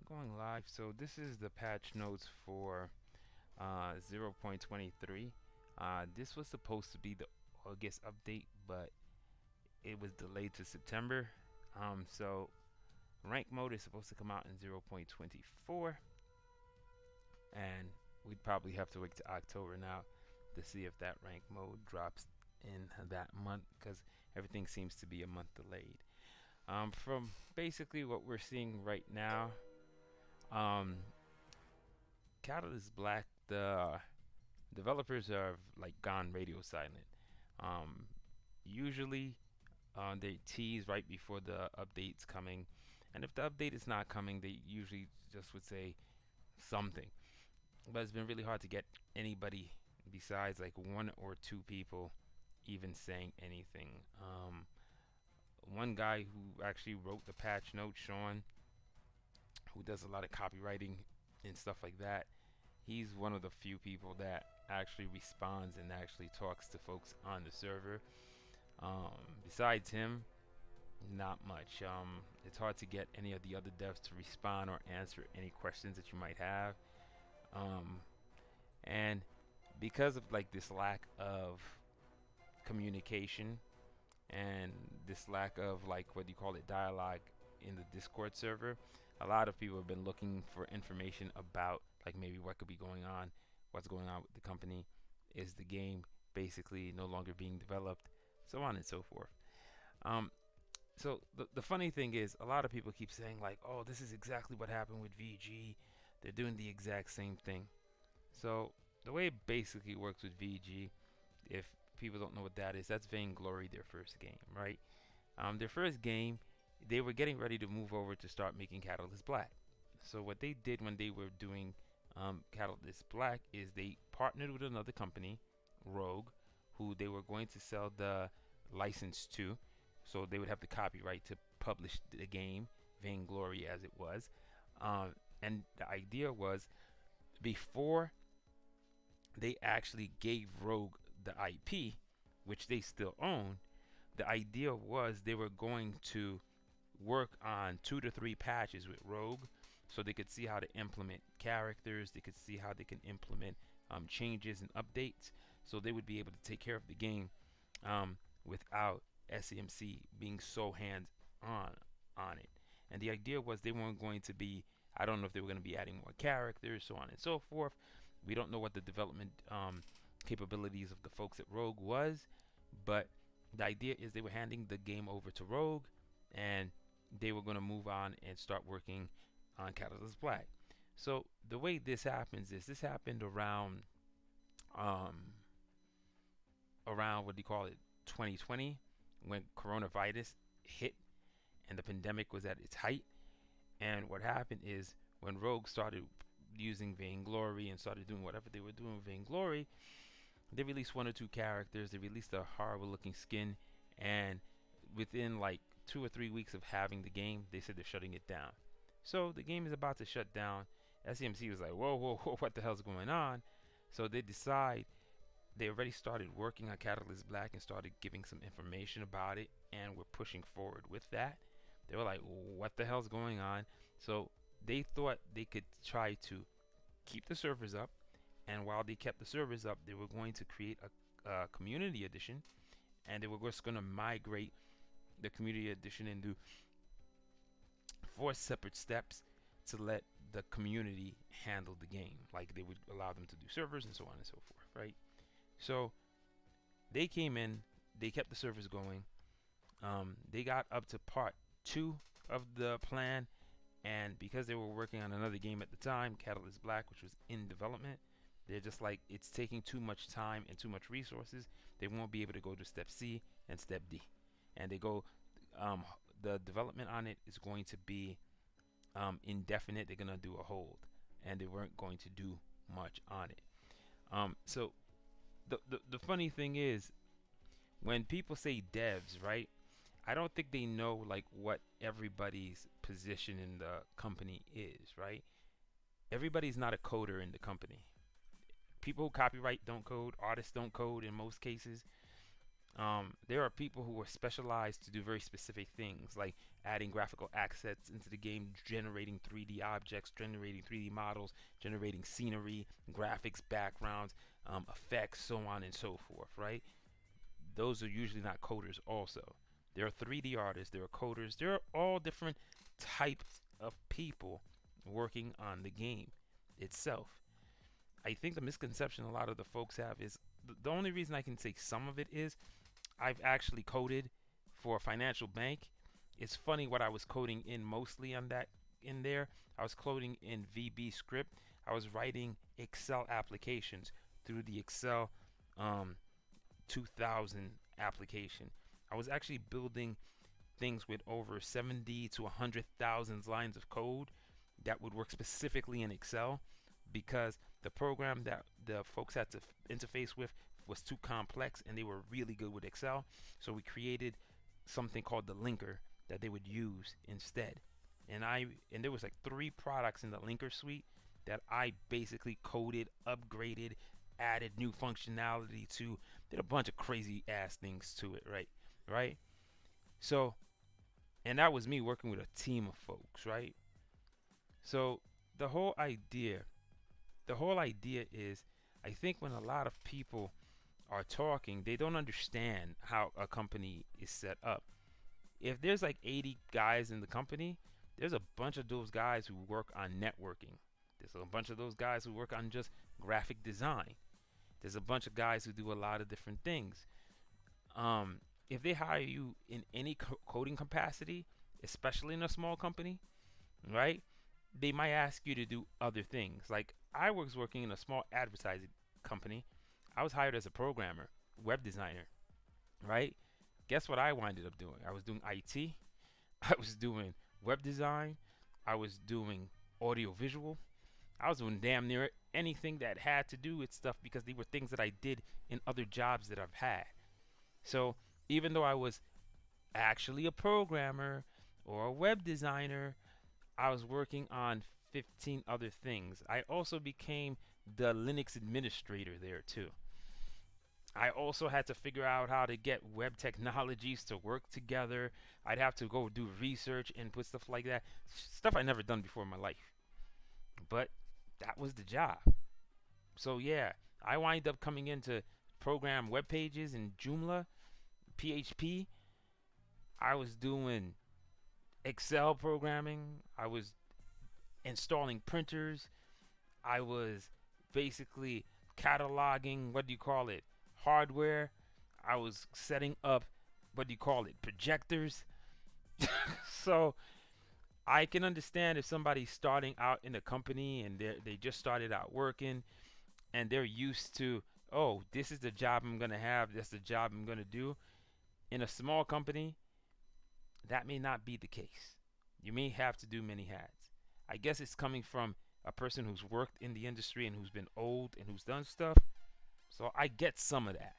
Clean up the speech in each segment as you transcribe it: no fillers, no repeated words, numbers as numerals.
Going live. So this is the patch notes for 0.23. This was supposed to be the August update, but it was delayed to September. So rank mode is supposed to come out in 0.24, and we'd probably have to wait to October now to see if that rank mode drops in that month, because everything seems to be a month delayed. From basically what we're seeing right now, Catalyst Black, the developers are like gone radio silent. Usually, they tease right before the update's coming, and if the update is not coming, they usually just would say something. But it's been really hard to get anybody besides like one or two people even saying anything. One guy who actually wrote the patch notes, Sean, who does a lot of copywriting and stuff like that, he's one of the few people that actually responds and actually talks to folks on the server. Besides him, not much. It's hard to get any of the other devs to respond or answer any questions that you might have. And because of like this lack of communication and this lack of like what do you call it, dialogue in the Discord server, a lot of people have been looking for information about like maybe what could be going on, what's going on with the company, is the game basically no longer being developed, so on and so forth. So the funny thing is, a lot of people keep saying like, oh, this is exactly what happened with VG. They're doing the exact same thing. So the way it basically works with VG, if people don't know what that is, that's VainGlory, their first game, right? Their first game, they were getting ready to move over to start making Catalyst Black. So what they did when they were doing Catalyst Black is they partnered with another company, Rogue, who they were going to sell the license to. So they would have the copyright to publish the game, VainGlory as it was. And the idea was, before they actually gave Rogue the IP, which they still own, the idea was they were going to work on 2 to 3 patches with Rogue, so they could see how to implement characters, they could see how they can implement changes and updates, so they would be able to take care of the game without SEMC being so hands-on on it. And the idea was they weren't going to be, I don't know if they were going to be adding more characters, so on and so forth. We don't know what the development capabilities of the folks at Rogue was, but the idea is they were handing the game over to Rogue, and they were going to move on and start working on Catalyst Black. So the way this happens is, this happened around what do you call it, 2020, when coronavirus hit and the pandemic was at its height. And what happened is, when Rogue started using VainGlory and started doing whatever they were doing with VainGlory, they released 1 or 2 characters, they released a horrible looking skin, and within like 2 or 3 weeks of having the game, they said they're shutting it down. So the game is about to shut down. SEMC was like, whoa, whoa, whoa, what the hell's going on? So they decide, they already started working on Catalyst Black and started giving some information about it, and we're pushing forward with that. They were like, what the hell's going on? So they thought they could try to keep the servers up, and while they kept the servers up, they were going to create a community edition, and they were just going to migrate the community edition into 4 separate steps to let the community handle the game. Like, they would allow them to do servers and so on and so forth, right? So they came in, they kept the servers going. They got up to part 2 of the plan, and because they were working on another game at the time, Catalyst Black, which was in development, they're just like, it's taking too much time and too much resources. They won't be able to go to step C and step D. And they go, the development on it is going to be indefinite. They're going to do a hold, and they weren't going to do much on it. So the funny thing is, when people say devs, right, I don't think they know like what everybody's position in the company is, right? Everybody's not a coder in the company. People who copyright don't code, artists don't code in most cases. There are people who are specialized to do very specific things, like adding graphical assets into the game, generating 3D objects, generating 3D models, generating scenery, graphics, backgrounds, effects, so on and so forth, right? Those are usually not coders also. There are 3D artists, there are coders, there are all different types of people working on the game itself. I think the misconception a lot of the folks have is the only reason I can say some of it is I've actually coded for a financial bank. It's funny what I was coding in mostly on that in there. I was coding in VB script. I was writing Excel applications through the Excel 2000 application. I was actually building things with over 70 to 100,000 lines of code that would work specifically in Excel because the program that the folks had to interface with was too complex and they were really good with Excel. So we created something called the linker that they would use instead. And there was like 3 products in the linker suite that I basically coded, upgraded, added new functionality to, did a bunch of crazy ass things to it, right? Right? So, and that was me working with a team of folks, right? So the whole idea, the whole idea is, I think when a lot of people are talking, they don't understand how a company is set up. If there's like 80 guys in the company, there's a bunch of those guys who work on networking. There's a bunch of those guys who work on just graphic design. There's a bunch of guys who do a lot of different things. If they hire you in any coding capacity, especially in a small company, right? They might ask you to do other things. Like I was working in a small advertising company. I was hired as a programmer, web designer, right? Guess what I winded up doing? I was doing IT. I was doing web design. I was doing audio visual. I was doing damn near anything that had to do with stuff because they were things that I did in other jobs that I've had. So even though I was actually a programmer or a web designer, I was working on 15 other things. I also became the Linux administrator there too. I also had to figure out how to get web technologies to work together. I'd have to go do research and put stuff like that. Stuff I never done before in my life. But that was the job. So yeah, I wind up coming in to program web pages in Joomla, PHP. I was doing Excel programming. I was installing printers. I was basically cataloging, what do you call it, hardware. I was setting up, what do you call it, projectors. So I can understand if somebody's starting out in a company and they just started out working and they're used to, oh, this is the job I'm going to have, that's the job I'm going to do. In a small company, that may not be the case. You may have to do many hats. I guess it's coming from a person who's worked in the industry and who's been old and who's done stuff. So I get some of that.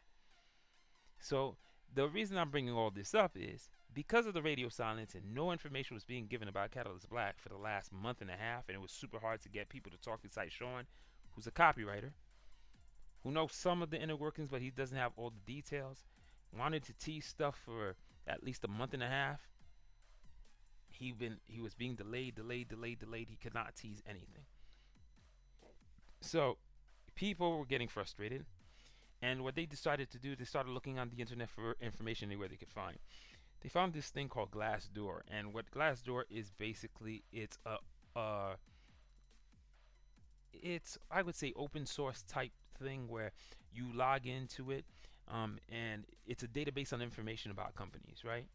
So the reason I'm bringing all this up is because of the radio silence and no information was being given about Catalyst Black for the last month and a half, and it was super hard to get people to talk to Site Sean, who's a copywriter, who knows some of the inner workings, but he doesn't have all the details, wanted to tease stuff for at least a month and a half. He was being delayed. He could not tease anything. So people were getting frustrated. And what they decided to do, they started looking on the internet for information anywhere they could find. They found this thing called GlassDoor, and what GlassDoor is basically, it's I would say open source type thing where you log into it, and it's a database on information about companies, right?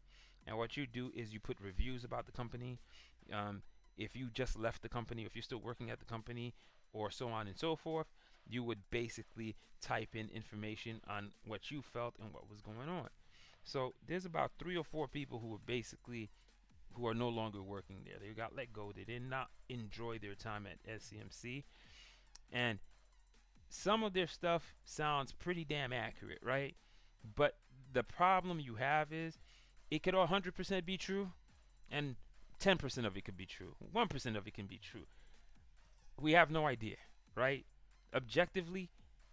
And what you do is you put reviews about the company. If you just left the company, if you're still working at the company, or so on and so forth, you would basically type in information on what you felt and what was going on. So there's about 3 or 4 people who are no longer working there. They got let go. They did not enjoy their time at SEMC. And some of their stuff sounds pretty damn accurate, right? But the problem you have is it could 100% be true, and 10% of it could be true. 1% of it can be true. We have no idea, right? Objectively,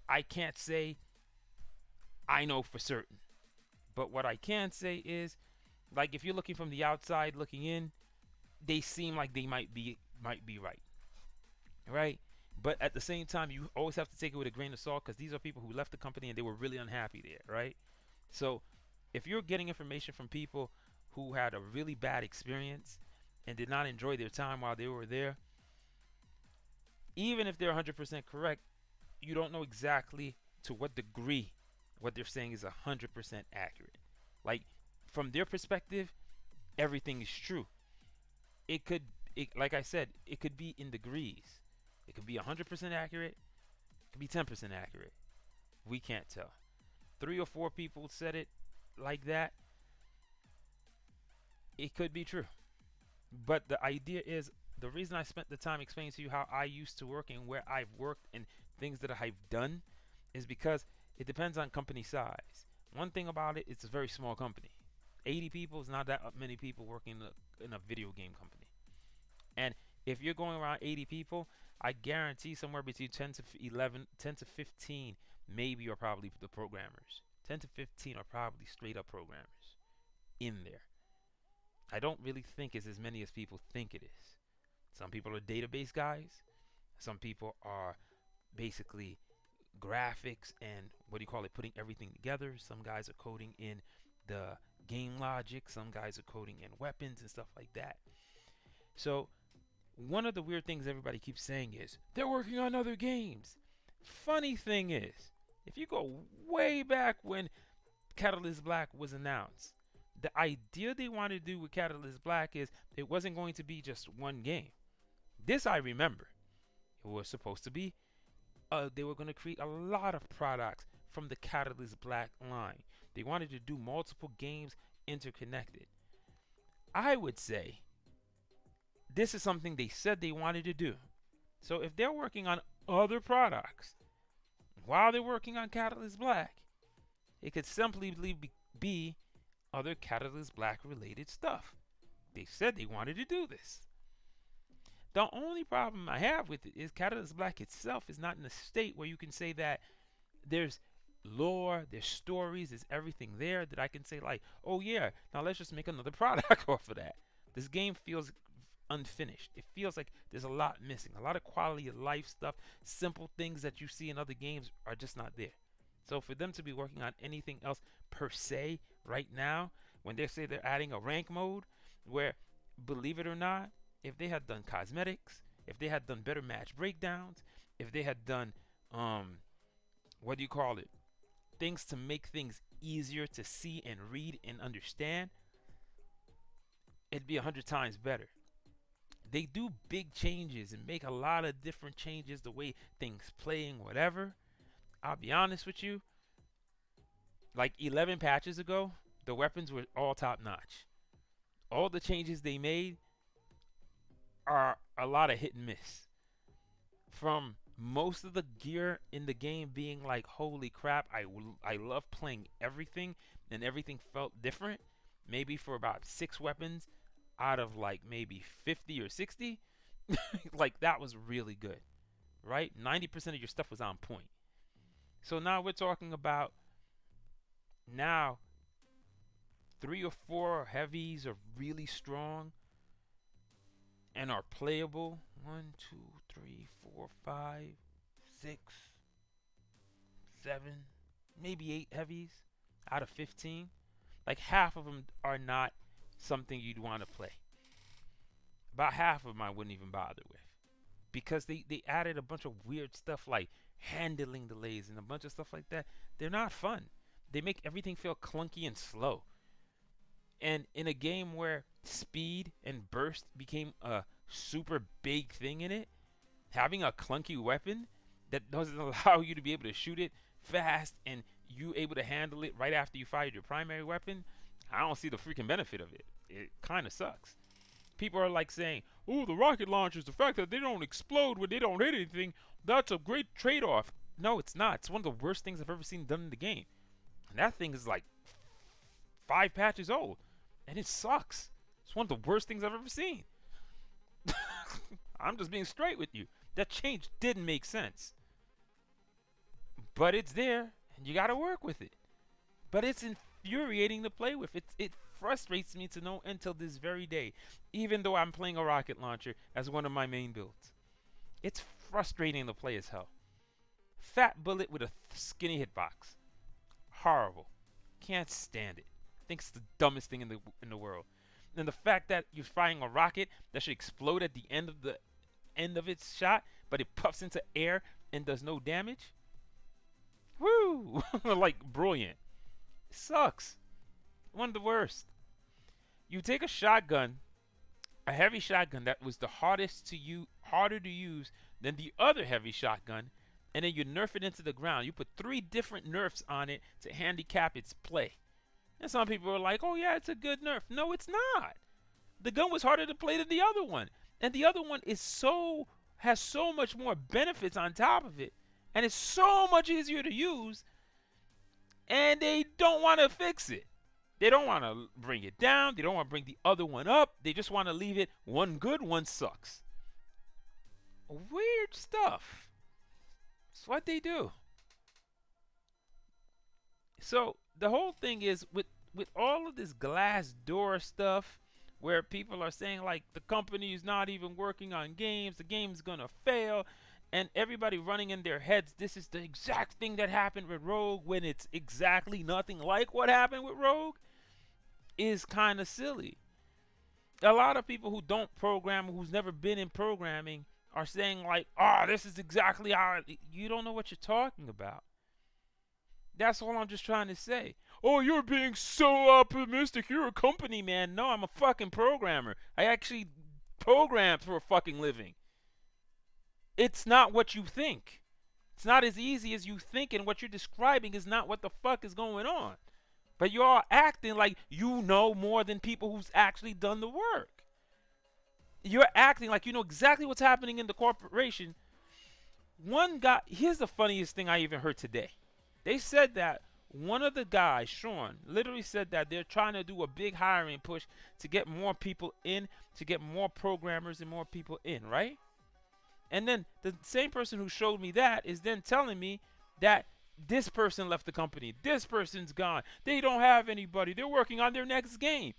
I can't say I know for certain. But what I can say is Like if you're looking from the outside looking in, they seem like they might be right, right? But at the same time, you always have to take it with a grain of salt because these are people who left the company and they were really unhappy there, right? So if you're getting information from people who had a really bad experience and did not enjoy their time while they were there, even if they're 100% correct, you don't know exactly to what degree what they're saying is 100% accurate. Like from their perspective, everything is true. It could, like I said, it could be in degrees. It could be 100% accurate. It could be 10% accurate. We can't tell. 3 or 4 people said it like that. It could be true. But the idea is the reason I spent the time explaining to you how I used to work and where I've worked and things that I've done is because it depends on company size. One thing about it, it's a very small company. 80 people is not that many people working in a video game company. And if you're going around 80 people, I guarantee somewhere between 10 to 11, 10 to 15 maybe are probably the programmers. 10 to 15 are probably straight up programmers in there. I don't really think it's as many as people think it is. Some people are database guys. Some people are basically graphics and what do you call it, putting everything together. Some guys are coding in the game logic. Some guys are coding in weapons and stuff like that. So one of the weird things everybody keeps saying is they're working on other games. Funny thing is, if you go way back when Catalyst Black was announced, the idea they wanted to do with Catalyst Black is it wasn't going to be just one game. This I remember. It was supposed to be, they were going to create a lot of products from the Catalyst Black line. They wanted to do multiple games interconnected. I would say this is something they said they wanted to do. So if they're working on other products while they're working on Catalyst Black, it could simply be other Catalyst Black related stuff. They said they wanted to do this. The only problem I have with it is Catalyst Black itself is not in a state where you can say that there's lore, there's stories, there's everything there that I can say like, oh yeah, now let's just make another product off of that. This game feels unfinished. It feels like there's a lot missing. A lot of quality of life stuff, simple things that you see in other games are just not there. So for them to be working on anything else per se right now, when they say they're adding a rank mode, where, believe it or not, if they had done cosmetics, if they had done better match breakdowns, if they had done, what do you call it, things to make things easier to see and read and understand, it'd be 100 times better. They do big changes and make a lot of different changes, the way things play and whatever. I'll be honest with you, like 11 patches ago, the weapons were all top notch. All the changes they made are a lot of hit and miss. From most of the gear in the game being like, holy crap, I love playing everything, and everything felt different. Maybe for about 6 weapons out of like maybe 50 or 60, like that was really good, right? 90% of your stuff was on point. So now we're talking about now 3 or 4 heavies are really strong and are playable. 1, 2, 3, 4, 5, 6, 7, maybe 8 heavies out of 15. Like half of them are not something you'd want to play. About half of them I wouldn't even bother with, because they added a bunch of weird stuff like handling delays and a bunch of stuff like that. They're not fun. They make everything feel clunky and slow. And in a game where speed and burst became a super big thing in it, having a clunky weapon that doesn't allow you to be able to shoot it fast and you able to handle it right after you fired your primary weapon, I don't see the freaking benefit of it. It kind of sucks. People are like saying, oh, the rocket launchers, the fact that they don't explode when they don't hit anything, that's a great trade-off. No, it's not. It's one of the worst things I've ever seen done in the game. And that thing is like 5 patches old. And it sucks. It's one of the worst things I've ever seen. I'm just being straight with you. That change didn't make sense. But it's there, and you got to work with it. But it's infuriating to play with. It frustrates me to no end till this very day, even though I'm playing a rocket launcher as one of my main builds. It's frustrating to play as hell. Fat bullet with a skinny hitbox. Horrible. Can't stand it. Think it's the dumbest thing in the world. And the fact that you're firing a rocket that should explode at the end of its shot, but it puffs into air and does no damage. Woo! Like brilliant. It sucks. One of the worst. You take a shotgun, a heavy shotgun that was the hardest to use, harder to use than the other heavy shotgun, and then you nerf it into the ground. You put 3 different nerfs on it to handicap its play. And some people are like, oh yeah, it's a good nerf. No, it's not. The gun was harder to play than the other one. And the other one has so much more benefits on top of it. And it's so much easier to use. And they don't want to fix it. They don't want to bring it down. They don't want to bring the other one up. They just want to leave it one good, one sucks. Weird stuff. It's what they do. So the whole thing is with all of this GlassDoor stuff, where people are saying like the company is not even working on games, the game's gonna fail, and everybody running in their heads, this is the exact thing that happened with Rogue, when it's exactly nothing like what happened with Rogue, is kind of silly. A lot of people who don't program, who's never been in programming, are saying like, oh, this is exactly how you don't know what you're talking about. That's all I'm just trying to say. Oh, you're being so optimistic. You're a company man. No, I'm a fucking programmer. I actually program for a fucking living. It's not what you think. It's not as easy as you think, and what you're describing is not what the fuck is going on. But you're all acting like you know more than people who's actually done the work. You're acting like you know exactly what's happening in the corporation. One guy, here's the funniest thing I even heard today. They said that one of the guys, Sean, literally said that they're trying to do a big hiring push to get more people in, to get more programmers and more people in, right? And then the same person who showed me that is then telling me that this person left the company, this person's gone, they don't have anybody, they're working on their next game.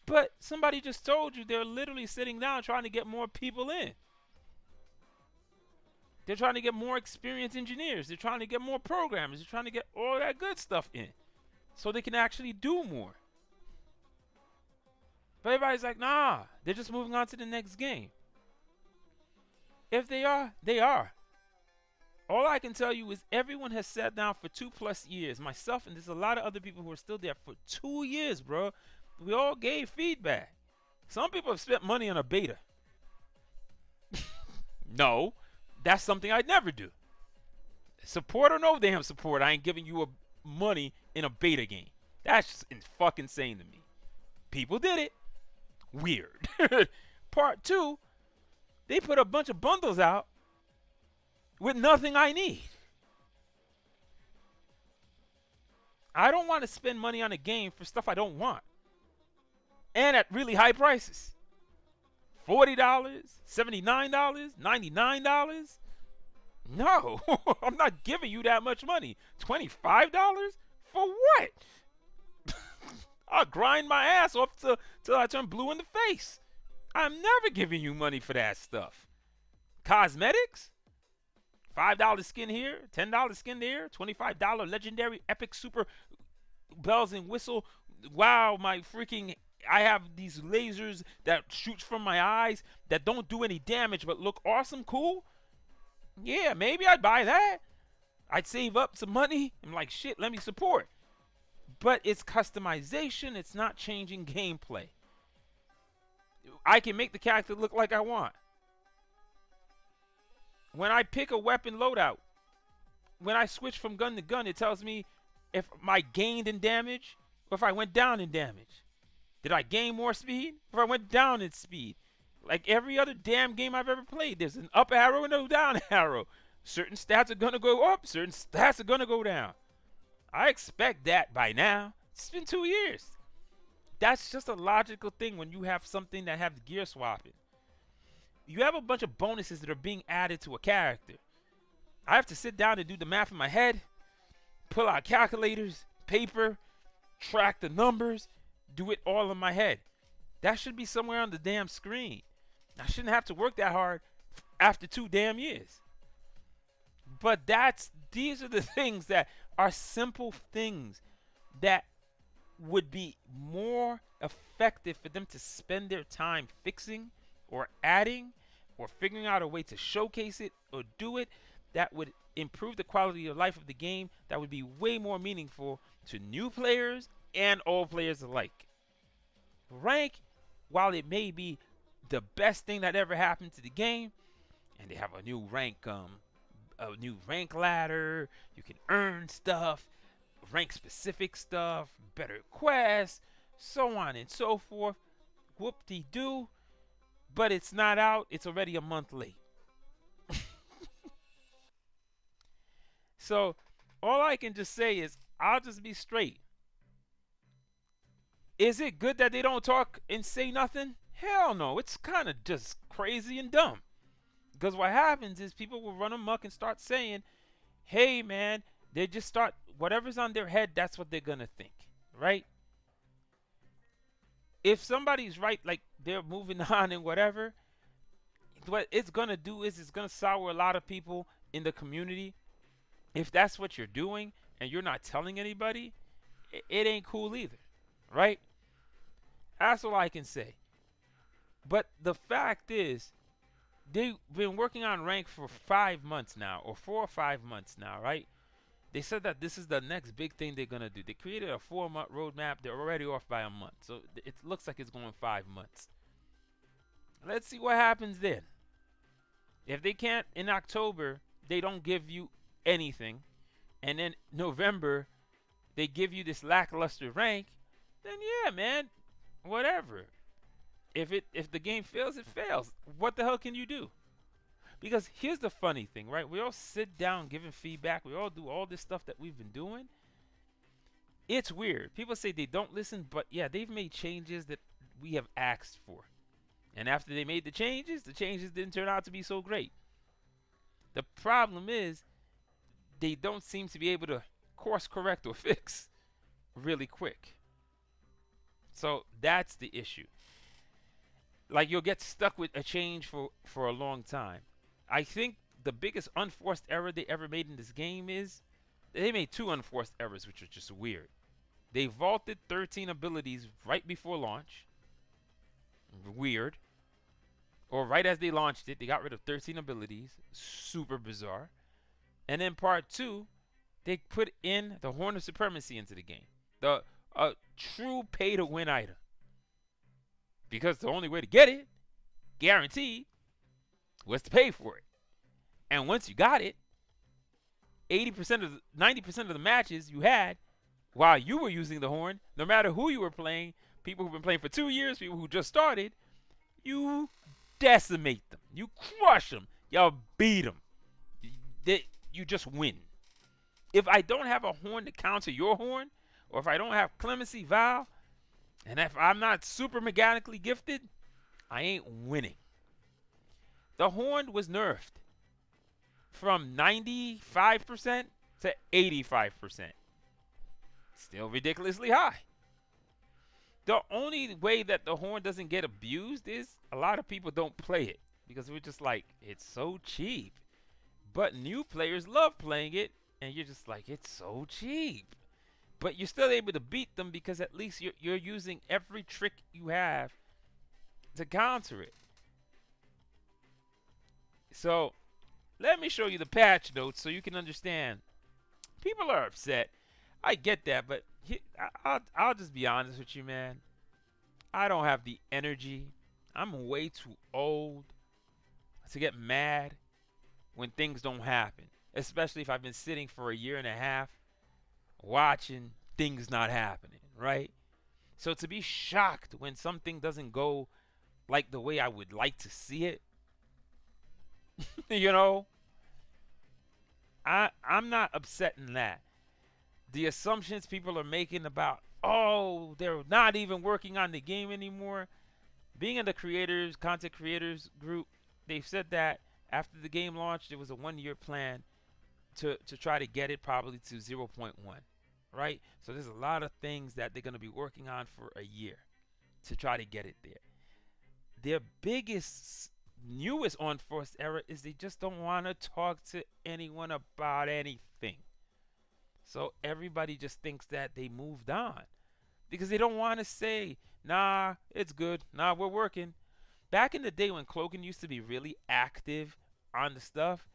But somebody just told you they're literally sitting down trying to get more people in. They're trying to get more experienced engineers. They're trying to get more programmers. They're trying to get all that good stuff in so they can actually do more. But everybody's like, nah, they're just moving on to the next game. If they are, they are. All I can tell you is everyone has sat down for 2+ years. Myself and there's a lot of other people who are still there for 2 years, bro. We all gave feedback. Some people have spent money on a beta. No. That's something I'd never do. Support or no damn support, I ain't giving you money in a beta game. That's just fucking insane to me. People did it. Weird. Part 2, they put a bunch of bundles out with nothing I need. I don't want to spend money on a game for stuff I don't want. And at really high prices. $40, $79, $99? No, I'm not giving you that much money. $25? For what? I'll grind my ass off till I turn blue in the face. I'm never giving you money for that stuff. Cosmetics? $5 skin here, $10 skin there, $25 legendary epic super bells and whistle. Wow, my freaking... I have these lasers that shoots from my eyes that don't do any damage but look awesome, cool. Yeah, maybe I'd buy that. I'd save up some money. I'm like, shit, let me support. But it's customization. It's not changing gameplay. I can make the character look like I want. When I pick a weapon loadout, when I switch from gun to gun, it tells me if I gained in damage or if I went down in damage. Did I gain more speed? Or I went down in speed? Like every other damn game I've ever played, there's an up arrow and a down arrow. Certain stats are going to go up, certain stats are going to go down. I expect that by now. It's been 2 years. That's just a logical thing when you have something that has gear swapping. You have a bunch of bonuses that are being added to a character. I have to sit down and do the math in my head, pull out calculators, paper, track the numbers, do it all in my head. That should be somewhere on the damn screen. I shouldn't have to work that hard after 2 damn years. But these are the things that are simple things that would be more effective for them to spend their time fixing or adding or figuring out a way to showcase it or do it that would improve the quality of life of the game, that would be way more meaningful to new players and old players alike. Rank, while it may be the best thing that ever happened to the game, and they have a new rank ladder, you can earn stuff, rank specific stuff, better quests, so on and so forth. Whoop-de-doo. But it's not out. It's already a month late. So all I can just say is, I'll just be straight. Is it good that they don't talk and say nothing? Hell no. It's kind of just crazy and dumb. Because what happens is people will run amok and start saying, hey man, they just start, whatever's on their head, that's what they're going to think, right? If somebody's right, like they're moving on and whatever, what it's going to do is it's going to sour a lot of people in the community. If that's what you're doing and you're not telling anybody, it ain't cool either, right? That's all I can say. But the fact is, they've been working on rank for 5 months now, or 4 or 5 months now, right? They said that this is the next big thing they're going to do. They created a 4-month roadmap. They're already off by a month. So it looks like it's going 5 months. Let's see what happens then. If they can't, in October, they don't give you anything, and then November, they give you this lackluster rank, then yeah, man, whatever. If the game fails, it fails. What the hell can you do? Because here's the funny thing, right? We all sit down giving feedback. We all do all this stuff that we've been doing. It's weird. People say they don't listen, but yeah, they've made changes that we have asked for. And after they made the changes didn't turn out to be so great. The problem is they don't seem to be able to course correct or fix really quick. So that's the issue. Like, you'll get stuck with a change for a long time. I think the biggest unforced error they ever made in this game is they made 2 unforced errors, which are just weird. They vaulted 13 abilities right before launch. Weird. Or right as they launched it, they got rid of 13 abilities. Super bizarre. And then part 2, they put in the Horn of Supremacy into the game. A true pay-to-win item. Because the only way to get it, guaranteed, was to pay for it. And once you got it, 90% of the matches you had while you were using the horn, no matter who you were playing, people who've been playing for 2 years, people who just started, you decimate them. You crush them. You beat them. You just win. If I don't have a horn to counter your horn, or if I don't have Clemency Vow, and if I'm not super mechanically gifted, I ain't winning. The horn was nerfed from 95% to 85%. Still ridiculously high. The only way that the horn doesn't get abused is a lot of people don't play it because we're just like, it's so cheap. But new players love playing it, and you're just like, it's so cheap. But you're still able to beat them because at least you're using every trick you have to counter it. So let me show you the patch notes so you can understand. People are upset. I get that, but I'll just be honest with you, man. I don't have the energy. I'm way too old to get mad when things don't happen, especially if I've been sitting for a year and a half watching things not happening, right? So to be shocked when something doesn't go like the way I would like to see it, you know, I'm not upset in that. The assumptions people are making about, oh, they're not even working on the game anymore. Being in the content creators group, they've said that after the game launched, there was a 1-year plan to try to get it probably to 0.1. right? So there's a lot of things that they're going to be working on for a year to try to get it there. Their biggest, newest unforced error is they just don't want to talk to anyone about anything. So everybody just thinks that they moved on because they don't want to say, nah, it's good. Nah, we're working. Back in the day when Cloaken used to be really active on the stuff,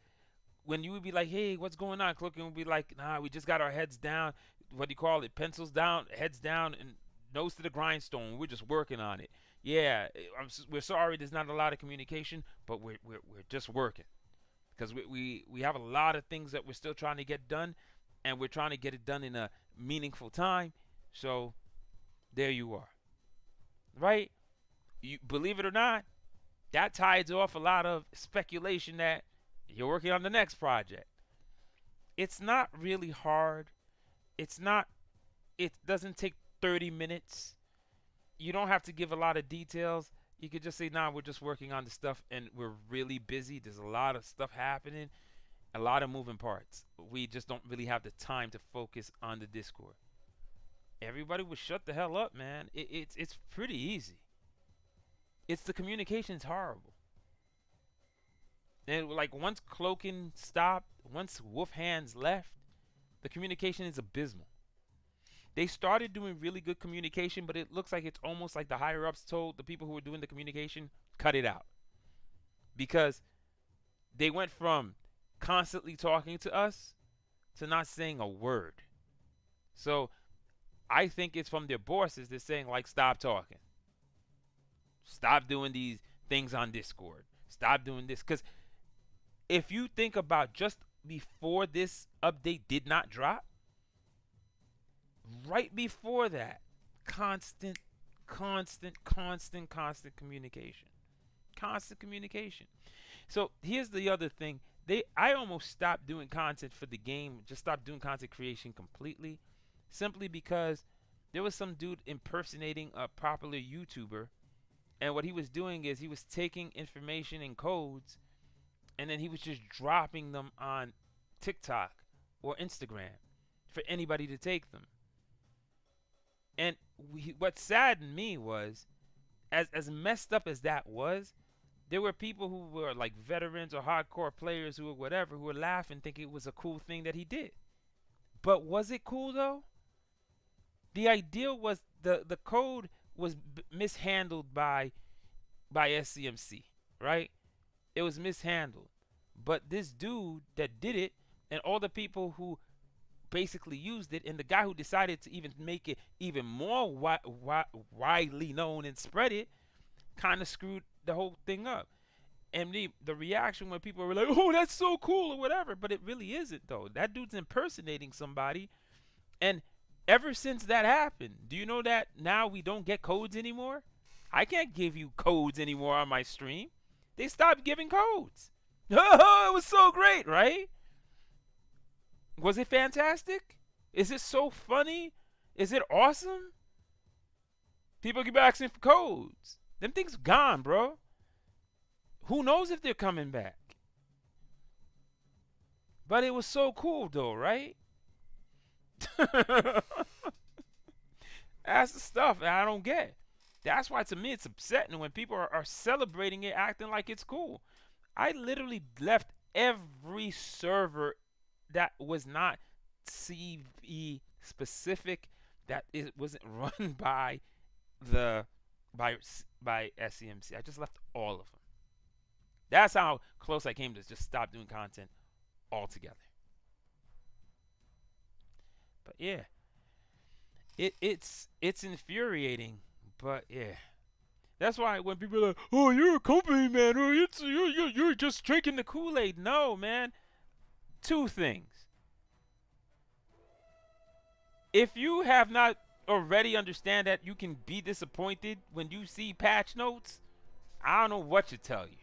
when you would be like, hey, what's going on? Cloaken would be like, nah, we just got our heads down. What do you call it? Pencils down, heads down, and nose to the grindstone. We're just working on it. Yeah, we're sorry there's not a lot of communication, but we're just working. Because we have a lot of things that we're still trying to get done, and we're trying to get it done in a meaningful time. So there you are. Right? You believe it or not, that ties off a lot of speculation that you're working on the next project. It's not really hard. It's not it doesn't take 30 minutes. You don't have to give a lot of details. You could just say, nah, we're just working on the stuff and we're really busy. There's a lot of stuff happening, a lot of moving parts. We just don't really have the time to focus on the Discord. Everybody would shut the hell up, man. It's pretty easy. It's the communication's horrible. And like once Cloaken stopped, once Wolf Hands left, the communication is abysmal. They started doing really good communication, but it looks like it's almost like the higher ups told the people who were doing the communication, cut it out. Because they went from constantly talking to us to not saying a word. So I think it's from their bosses. They're saying, like, stop talking. Stop doing these things on Discord. Stop doing this. Because if you think about just before this update did not drop, right before that, constant communication. Constant communication. So here's the other thing. I almost stopped doing content for the game, just stopped doing content creation completely, simply because there was some dude impersonating a popular YouTuber, and what he was doing is he was taking information and codes, and then he was just dropping them on TikTok or Instagram for anybody to take them. And what saddened me was, as messed up as that was, there were people who were like veterans or hardcore players who were whatever, who were laughing, thinking it was a cool thing that he did. But was it cool though? The idea was the code was mishandled by SEMC, right? It was mishandled. But this dude that did it, and all the people who basically used it, and the guy who decided to even make it even more widely known and spread it, kind of screwed the whole thing up. And the reaction when people were like, oh, that's so cool or whatever, but it really isn't though. That dude's impersonating somebody. And ever since that happened, do you know that now we don't get codes anymore? I can't give you codes anymore on my stream. They stopped giving codes. Oh, it was so great, right? Was it fantastic? Is it so funny? Is it awesome? People keep asking for codes. Them things gone, bro. Who knows if they're coming back? But it was so cool though, right? That's the stuff that I don't get. That's why to me it's upsetting when people are celebrating it, acting like it's cool. I literally left every server that was not CE specific, that it wasn't run by SEMC. I just left all of them. That's how close I came to just stop doing content altogether. But yeah, it's infuriating. But yeah, that's why when people are like, "Oh, you're a company man," or you're just drinking the Koolaid. No, man. Two things. If you have not already understand that you can be disappointed when you see patch notes, I don't know what to tell you.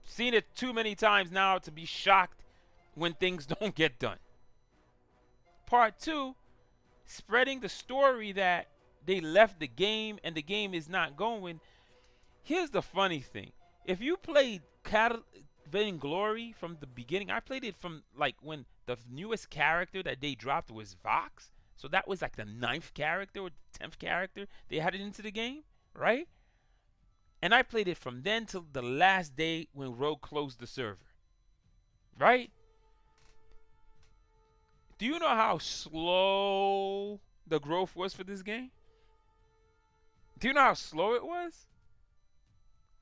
Seen it too many times now to be shocked when things don't get done. Part two, spreading the story that they left the game and the game is not going. Here's the funny thing. If you played VainGlory from the beginning. I played it from like when the newest character that they dropped was Vox. So that was like the 9th character or 10th character they had it into the game, right? And I played it from then till the last day when Rogue closed the server, right? Do you know how slow the growth was for this game? Do you know how slow it was?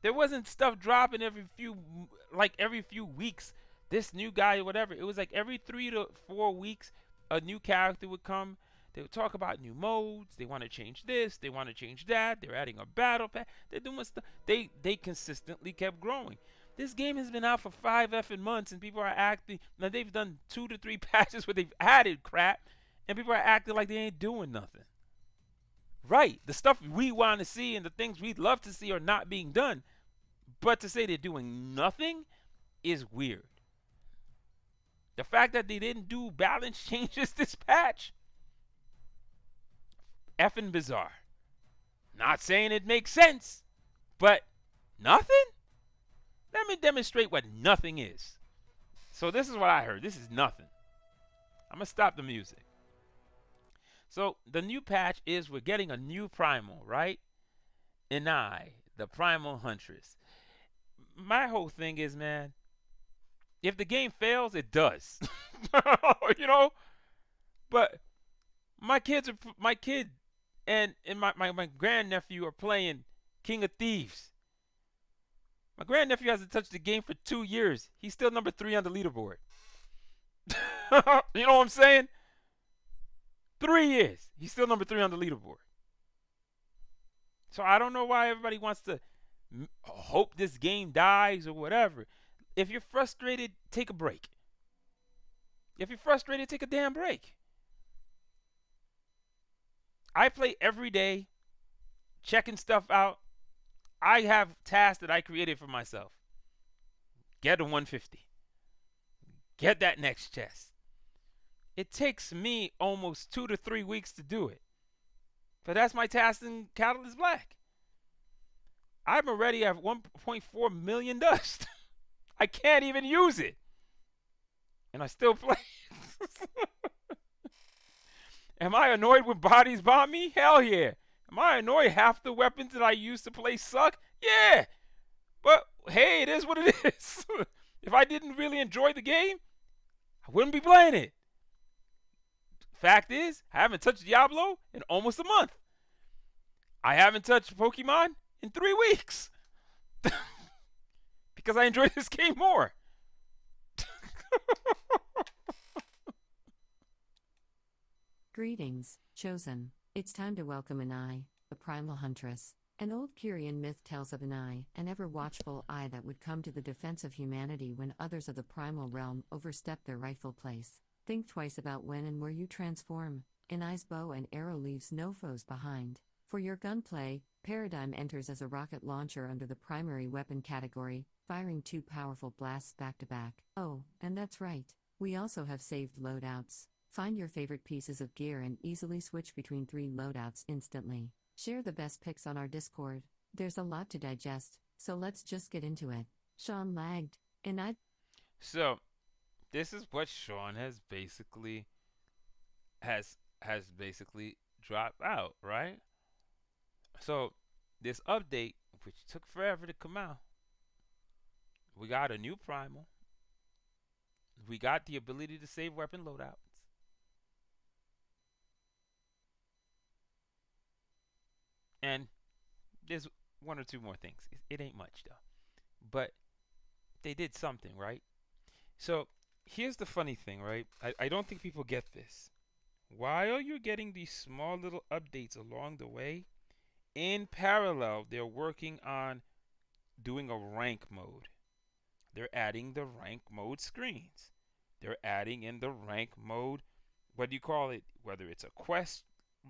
There wasn't stuff dropping every few weeks. This new guy or whatever. It was like every 3 to 4 weeks, a new character would come. They would talk about new modes. They want to change this. They want to change that. They're adding a battle pass. They're doing stuff. They consistently kept growing. This game has been out for 5 effing months, and people are acting. Now they've done 2 to 3 patches where they've added crap, and people are acting like they ain't doing nothing. Right. The stuff we want to see and the things we'd love to see are not being done. But to say they're doing nothing is weird. The fact that they didn't do balance changes this patch, effing bizarre. Not saying it makes sense, but nothing? Let me demonstrate what nothing is. So this is what I heard. This is nothing. I'm going to stop the music. So the new patch is we're getting a new primal, right? Inai, the primal huntress. My whole thing is, man, if the game fails, it does. You know? But my kid and my grandnephew are playing King of Thieves. My grandnephew hasn't touched the game for 2 years. He's still number 3 on the leaderboard. You know what I'm saying? 3 years. He's still number 3 on the leaderboard. So I don't know why everybody wants to hope this game dies or whatever. If you're frustrated, take a break. If you're frustrated, take a damn break. I play every day, checking stuff out. I have tasks that I created for myself. Get a 150. Get that next chest. It takes me almost 2 to 3 weeks to do it. But that's my task in Catalyst Black. I'm already at 1.4 million dust. I can't even use it. And I still play. Am I annoyed when bodies bomb me? Hell yeah. Am I annoyed half the weapons that I used to play suck? Yeah. But hey, it is what it is. If I didn't really enjoy the game, I wouldn't be playing it. Fact is, I haven't touched Diablo in almost a month. I haven't touched Pokemon in 3 weeks. Because I enjoy this game more. Greetings, Chosen. It's time to welcome Inai, the primal huntress. An old Kyrian myth tells of Inai, an ever-watchful eye that would come to the defense of humanity when others of the primal realm overstep their rightful place. Think twice about when and where you transform. Inai's bow and arrow leaves no foes behind. For your gunplay, Paradigm enters as a rocket launcher under the primary weapon category, firing 2 powerful blasts back-to-back. Oh, and that's right. We also have saved loadouts. Find your favorite pieces of gear and easily switch between 3 loadouts instantly. Share the best picks on our Discord. There's a lot to digest, so let's just get into it. Sean lagged, and So, this is what Sean has basically dropped out, right? So, this update, which took forever to come out, we got a new primal. We got the ability to save weapon loadouts. And there's 1 or 2 more things. It ain't much, though. But they did something, right? So, here's the funny thing, right? I don't think people get this. While you're getting these small little updates along the way, in parallel, they're working on doing a rank mode. They're adding the rank mode screens. They're adding in the rank mode, what do you call it? Whether it's a quest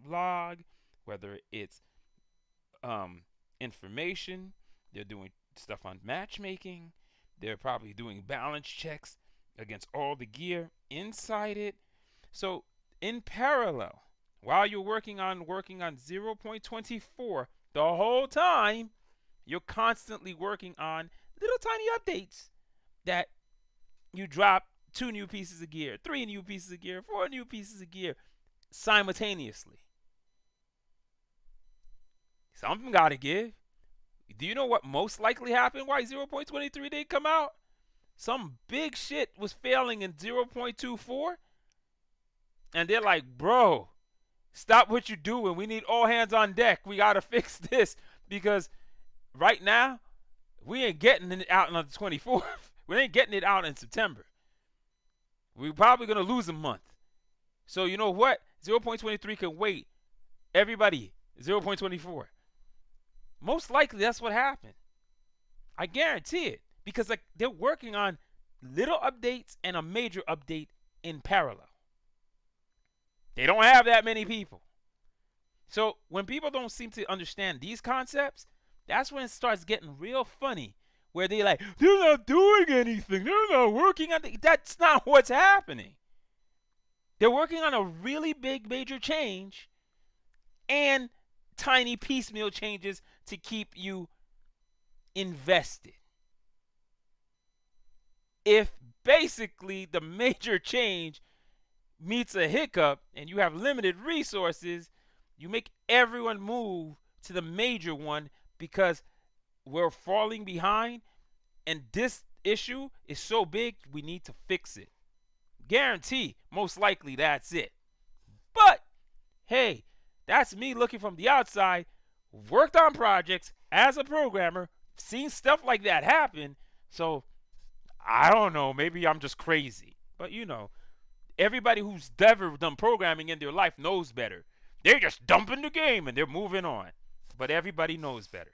log, whether it's information. They're doing stuff on matchmaking. They're probably doing balance checks against all the gear inside it. So in parallel, while you're working on 0.24, the whole time you're constantly working on little tiny updates that you drop 2 new pieces of gear, 3 new pieces of gear, 4 new pieces of gear simultaneously. Something got to give. Do you know what most likely happened? Why 0.23 didn't come out? Some big shit was failing in 0.24. And they're like, bro, stop what you're doing. We need all hands on deck. We got to fix this. Because right now, we ain't getting it out on the 24th. We ain't getting it out in September. We're probably going to lose a month. So you know what? 0.23 can wait. Everybody, 0.24. Most likely that's what happened. I guarantee it. Because like they're working on little updates and a major update in parallel. They don't have that many people. So when people don't seem to understand these concepts, that's when it starts getting real funny. Where they're like, they're not doing anything. They're not working on it. That's not what's happening. They're working on a really big major change and tiny piecemeal changes to keep you invested. If basically the major change meets a hiccup and you have limited resources, you make everyone move to the major one because we're falling behind and this issue is so big we need to fix it. Guarantee, most likely that's it. But hey, that's me looking from the outside, worked on projects as a programmer, seen stuff like that happen. So I don't know, maybe I'm just crazy. But you know, everybody who's ever done programming in their life knows better. They're just dumping the game and they're moving on. But everybody knows better.